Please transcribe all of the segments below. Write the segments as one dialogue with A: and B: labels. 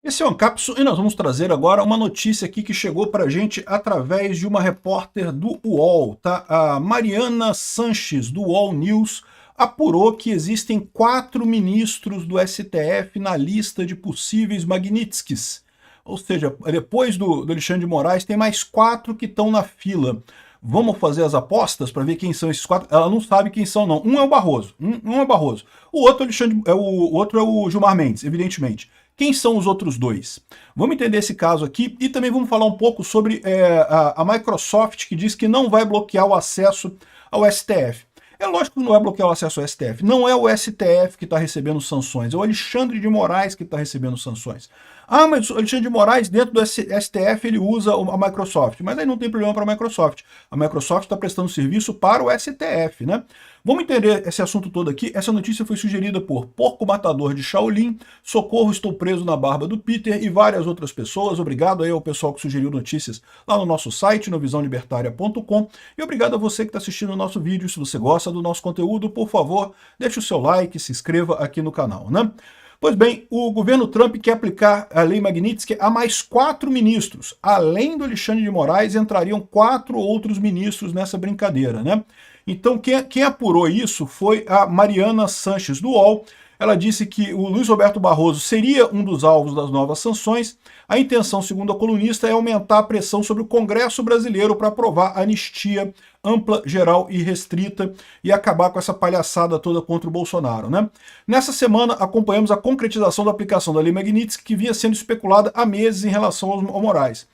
A: Esse é o Ancapsu e nós vamos trazer agora uma notícia aqui que chegou para a gente através de uma repórter do UOL, tá? A Mariana Sanches, do UOL News, apurou que existem 4 ministros do STF na lista de possíveis Magnitskys. Ou seja, depois do Alexandre de Moraes, tem mais 4 que estão na fila. Vamos fazer as apostas para ver quem são esses 4? Ela não sabe quem são, não. Um é o Barroso. Um é o Barroso. O outro é o Gilmar Mendes, evidentemente. Quem são os outros dois? Vamos entender esse caso aqui e também vamos falar um pouco sobre a Microsoft, que diz que não vai bloquear o acesso ao STF. É lógico que não vai bloquear o acesso ao STF. Não é o STF que está recebendo sanções, é o Alexandre de Moraes que está recebendo sanções. Ah, mas o Alexandre de Moraes, dentro do STF, ele usa a Microsoft. Mas aí não tem problema para a Microsoft. A Microsoft está prestando serviço para o STF, né? Vamos entender esse assunto todo aqui. Essa notícia foi sugerida por Porco Matador de Shaolin, Socorro, Estou Preso na Barba do Peter e várias outras pessoas. Obrigado aí ao pessoal que sugeriu notícias lá no nosso site, no visãolibertaria.com. E obrigado a você que está assistindo o nosso vídeo. Se você gosta do nosso conteúdo, por favor, deixe o seu like, se inscreva aqui no canal, né? Pois bem, o governo Trump quer aplicar a Lei Magnitsky a mais 4 ministros. Além do Alexandre de Moraes, entrariam 4 outros ministros nessa brincadeira, né? Então, quem apurou isso foi a Mariana Sanches, do UOL. Ela disse que o Luiz Roberto Barroso seria um dos alvos das novas sanções. A intenção, segundo a colunista, é aumentar a pressão sobre o Congresso brasileiro para aprovar a anistia ampla, geral e restrita e acabar com essa palhaçada toda contra o Bolsonaro, né? Nessa semana, acompanhamos a concretização da aplicação da Lei Magnitsky, que vinha sendo especulada há meses em relação ao Moraes.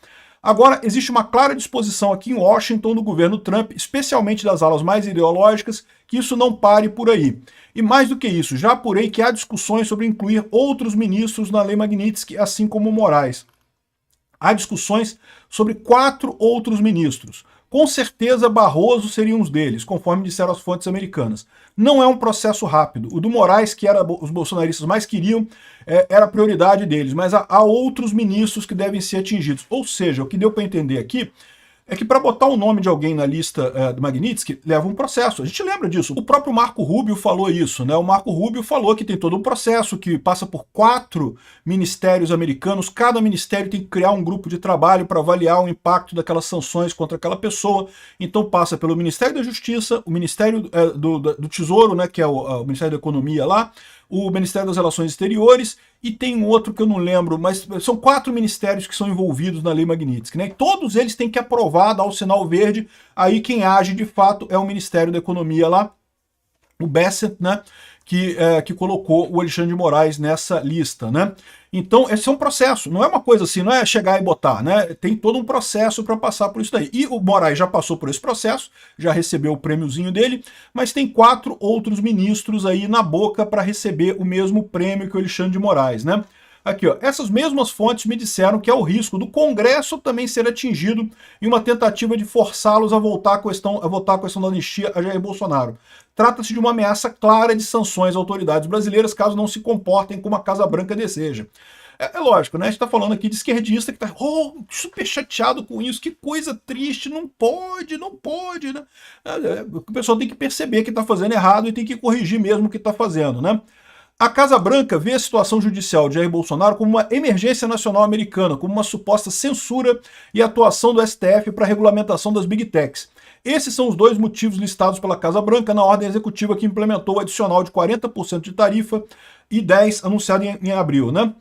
A: Agora, existe uma clara disposição aqui em Washington do governo Trump, especialmente das alas mais ideológicas, que isso não pare por aí. E mais do que isso, já apurei que há discussões sobre incluir outros ministros na Lei Magnitsky, assim como o Moraes. Há discussões sobre 4 outros ministros. Com certeza Barroso seria um deles, conforme disseram as fontes americanas. Não é um processo rápido. O do Moraes, que os bolsonaristas mais queriam, era a prioridade deles, mas há outros ministros que devem ser atingidos. Ou seja, o que deu para entender aqui é que para botar o nome de alguém na lista do Magnitsky leva um processo. A gente lembra disso. O próprio Marco Rubio falou isso, né? O Marco Rubio falou que tem todo um processo que passa por 4 ministérios americanos. Cada ministério tem que criar um grupo de trabalho para avaliar o impacto daquelas sanções contra aquela pessoa. Então passa pelo Ministério da Justiça, o Ministério do Tesouro, né, que é o Ministério da Economia lá, o Ministério das Relações Exteriores, e tem um outro que eu não lembro, mas são 4 ministérios que são envolvidos na Lei Magnitsky, né? E todos eles têm que aprovar, dar o sinal verde, aí quem age de fato é o Ministério da Economia lá, o Bessent, né? Que colocou o Alexandre de Moraes nessa lista, né? Então, esse é um processo, não é uma coisa assim, não é chegar e botar, né? Tem todo um processo para passar por isso daí. E o Moraes já passou por esse processo, já recebeu o prêmiozinho dele, mas tem 4 outros ministros aí na boca para receber o mesmo prêmio que o Alexandre de Moraes, né? Aqui, ó, essas mesmas fontes me disseram que há o risco do Congresso também ser atingido em uma tentativa de forçá-los a votar a questão da anistia a Jair Bolsonaro. Trata-se de uma ameaça clara de sanções às autoridades brasileiras caso não se comportem como a Casa Branca deseja. É lógico, né? A gente está falando aqui de esquerdista que está super chateado com isso, que coisa triste, não pode, né? O pessoal tem que perceber que está fazendo errado e tem que corrigir mesmo o que está fazendo, né? A Casa Branca vê a situação judicial de Jair Bolsonaro como uma emergência nacional americana, como uma suposta censura e atuação do STF para a regulamentação das Big Techs. Esses são os 2 motivos listados pela Casa Branca na ordem executiva que implementou o adicional de 40% de tarifa e 10% anunciado em abril, né?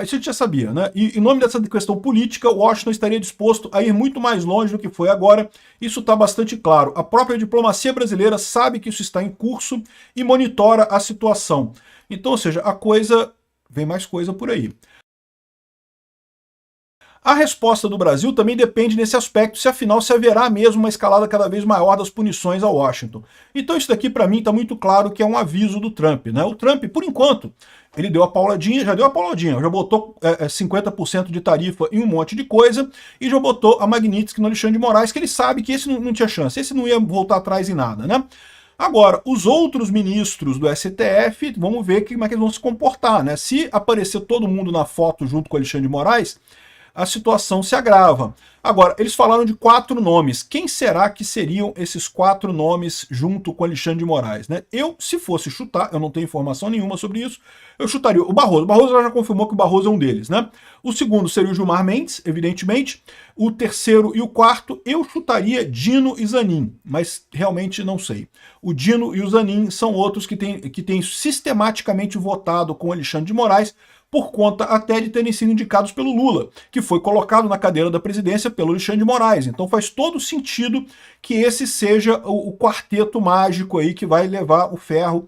A: Isso a gente já sabia, né? E em nome dessa questão política, Washington estaria disposto a ir muito mais longe do que foi agora. Isso está bastante claro. A própria diplomacia brasileira sabe que isso está em curso e monitora a situação. Então, ou seja, vem mais coisa por aí. A resposta do Brasil também depende nesse aspecto, se afinal se haverá mesmo uma escalada cada vez maior das punições a Washington. Então isso daqui para mim está muito claro que é um aviso do Trump, né? O Trump, por enquanto, ele deu a pauladinha, já botou 50% de tarifa em um monte de coisa e já botou a Magnitsky no Alexandre de Moraes, que ele sabe que esse não tinha chance, esse não ia voltar atrás em nada, né? Agora, os outros ministros do STF, vamos ver como é que eles vão se comportar, né? Se aparecer todo mundo na foto junto com o Alexandre de Moraes, a situação se agrava. Agora, eles falaram de 4 nomes. Quem será que seriam esses 4 nomes junto com Alexandre de Moraes, né? Eu, se fosse chutar, eu não tenho informação nenhuma sobre isso, eu chutaria o Barroso. O Barroso já confirmou que o Barroso é um deles, né? O segundo seria o Gilmar Mendes, evidentemente. O terceiro e o quarto, eu chutaria Dino e Zanin, mas realmente não sei. O Dino e o Zanin são outros que têm sistematicamente votado com Alexandre de Moraes, por conta até de terem sido indicados pelo Lula, que foi colocado na cadeira da presidência pelo Alexandre de Moraes. Então faz todo sentido que esse seja o quarteto mágico aí que vai levar o ferro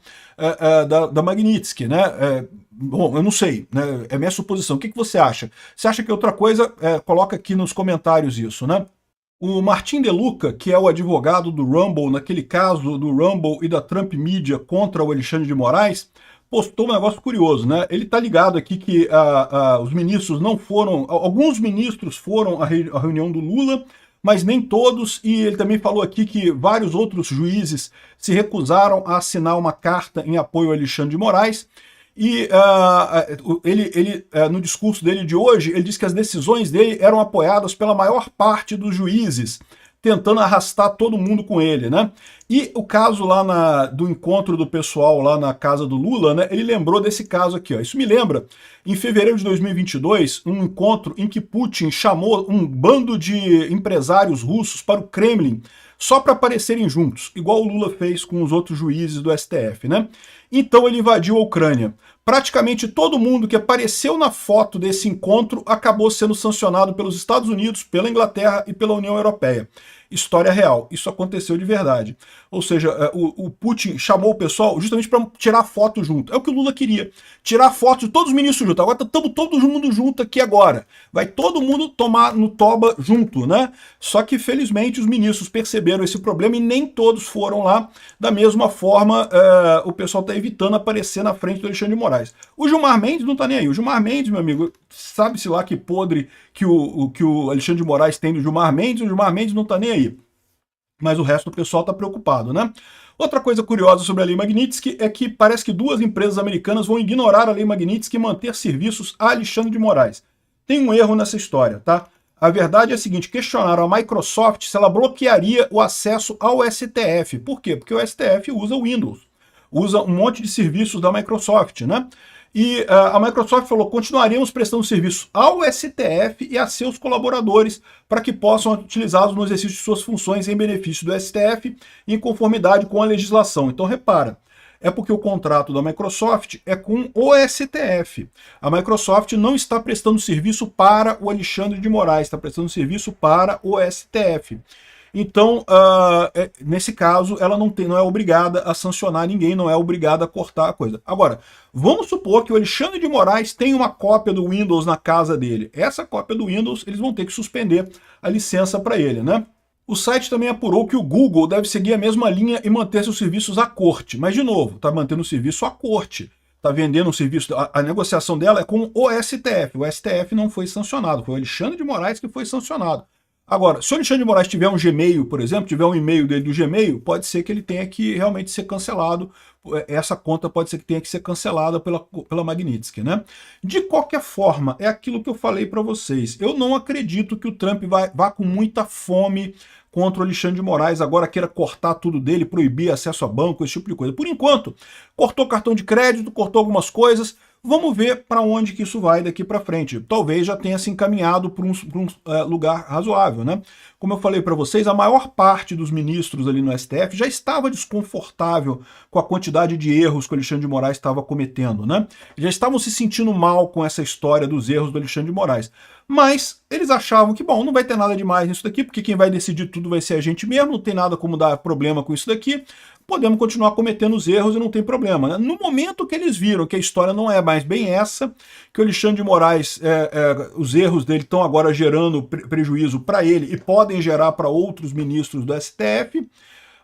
A: da Magnitsky, né? Bom, eu não sei, né? É minha suposição. O que você acha? Você acha que é outra coisa? Coloca aqui nos comentários isso, né? O Martin De Luca, que é o advogado do Rumble, naquele caso do Rumble e da Trump Media contra o Alexandre de Moraes, postou um negócio curioso, né? Ele tá ligado aqui que os ministros não foram... Alguns ministros foram à reunião do Lula, mas nem todos, e ele também falou aqui que vários outros juízes se recusaram a assinar uma carta em apoio ao Alexandre de Moraes, e no discurso dele de hoje, ele disse que as decisões dele eram apoiadas pela maior parte dos juízes, tentando arrastar todo mundo com ele, né? E o caso lá do encontro do pessoal lá na casa do Lula, né? Ele lembrou desse caso aqui, ó. Isso me lembra, em fevereiro de 2022, um encontro em que Putin chamou um bando de empresários russos para o Kremlin só para aparecerem juntos, igual o Lula fez com os outros juízes do STF, né? Então ele invadiu a Ucrânia. Praticamente todo mundo que apareceu na foto desse encontro acabou sendo sancionado pelos Estados Unidos, pela Inglaterra e pela União Europeia. História real, isso aconteceu de verdade. Ou seja, o Putin chamou o pessoal justamente para tirar foto junto. É o que o Lula queria, tirar foto de todos os ministros juntos. Agora estamos todo mundo junto aqui agora. Vai todo mundo tomar no toba junto, né? Só que felizmente os ministros perceberam esse problema e nem todos foram lá. Da mesma forma, o pessoal está evitando aparecer na frente do Alexandre de Moraes. O Gilmar Mendes não está nem aí. O Gilmar Mendes, meu amigo, sabe-se lá que podre que o Alexandre de Moraes tem do Gilmar Mendes, o Gilmar Mendes não está nem aí. Mas o resto do pessoal está preocupado, né? Outra coisa curiosa sobre a Lei Magnitsky é que parece que 2 empresas americanas vão ignorar a Lei Magnitsky e manter serviços a Alexandre de Moraes. Tem um erro nessa história, tá? A verdade é a seguinte, questionaram a Microsoft se ela bloquearia o acesso ao STF. Por quê? Porque o STF usa o Windows, usa um monte de serviços da Microsoft, né? E a Microsoft falou, continuaremos prestando serviço ao STF e a seus colaboradores para que possam utilizá-los no exercício de suas funções em benefício do STF em conformidade com a legislação. Então repara, é porque o contrato da Microsoft é com o STF. A Microsoft não está prestando serviço para o Alexandre de Moraes, está prestando serviço para o STF. Então, nesse caso, ela não é obrigada a sancionar ninguém, não é obrigada a cortar a coisa. Agora, vamos supor que o Alexandre de Moraes tem uma cópia do Windows na casa dele. Essa cópia do Windows, eles vão ter que suspender a licença para ele, né? O site também apurou que o Google deve seguir a mesma linha e manter seus serviços à corte. Mas, de novo, está mantendo o serviço à corte. Está vendendo um serviço... A negociação dela é com o STF. O STF não foi sancionado. Foi o Alexandre de Moraes que foi sancionado. Agora, se o Alexandre de Moraes tiver um Gmail, por exemplo, tiver um e-mail dele do Gmail, pode ser que ele tenha que realmente ser cancelado. Essa conta pode ser que tenha que ser cancelada pela Magnitsky, né? De qualquer forma, é aquilo que eu falei para vocês. Eu não acredito que o Trump vá com muita fome contra o Alexandre de Moraes, agora queira cortar tudo dele, proibir acesso a banco, esse tipo de coisa. Por enquanto, cortou cartão de crédito, cortou algumas coisas. Vamos ver para onde que isso vai daqui para frente. Talvez já tenha se encaminhado para um lugar razoável, né? Como eu falei para vocês, a maior parte dos ministros ali no STF já estava desconfortável com a quantidade de erros que o Alexandre de Moraes estava cometendo, né? Já estavam se sentindo mal com essa história dos erros do Alexandre de Moraes. Mas eles achavam que, bom, não vai ter nada demais nisso daqui, porque quem vai decidir tudo vai ser a gente mesmo, não tem nada como dar problema com isso daqui, podemos continuar cometendo os erros e não tem problema, né? No momento que eles viram que a história não é mais bem essa, que o Alexandre de Moraes, os erros dele estão agora gerando prejuízo para ele e podem gerar para outros ministros do STF,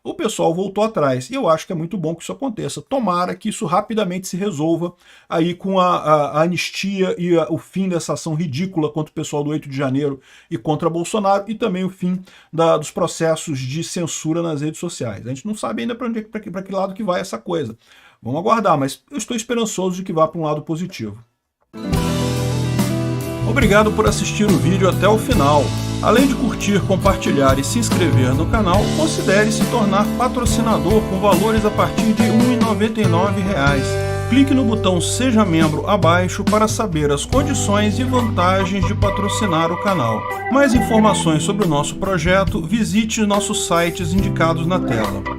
A: o pessoal voltou atrás. E eu acho que é muito bom que isso aconteça. Tomara que isso rapidamente se resolva aí com a anistia e o fim dessa ação ridícula contra o pessoal do 8 de janeiro e contra Bolsonaro, e também o fim dos processos de censura nas redes sociais. A gente não sabe ainda para que lado que vai essa coisa. Vamos aguardar, mas eu estou esperançoso de que vá para um lado positivo. Obrigado por assistir o vídeo até o final. Além de curtir, compartilhar e se inscrever no canal, considere se tornar patrocinador com valores a partir de R$ 1,99. Clique no botão Seja Membro abaixo para saber as condições e vantagens de patrocinar o canal. Mais informações sobre o nosso projeto, visite nossos sites indicados na tela.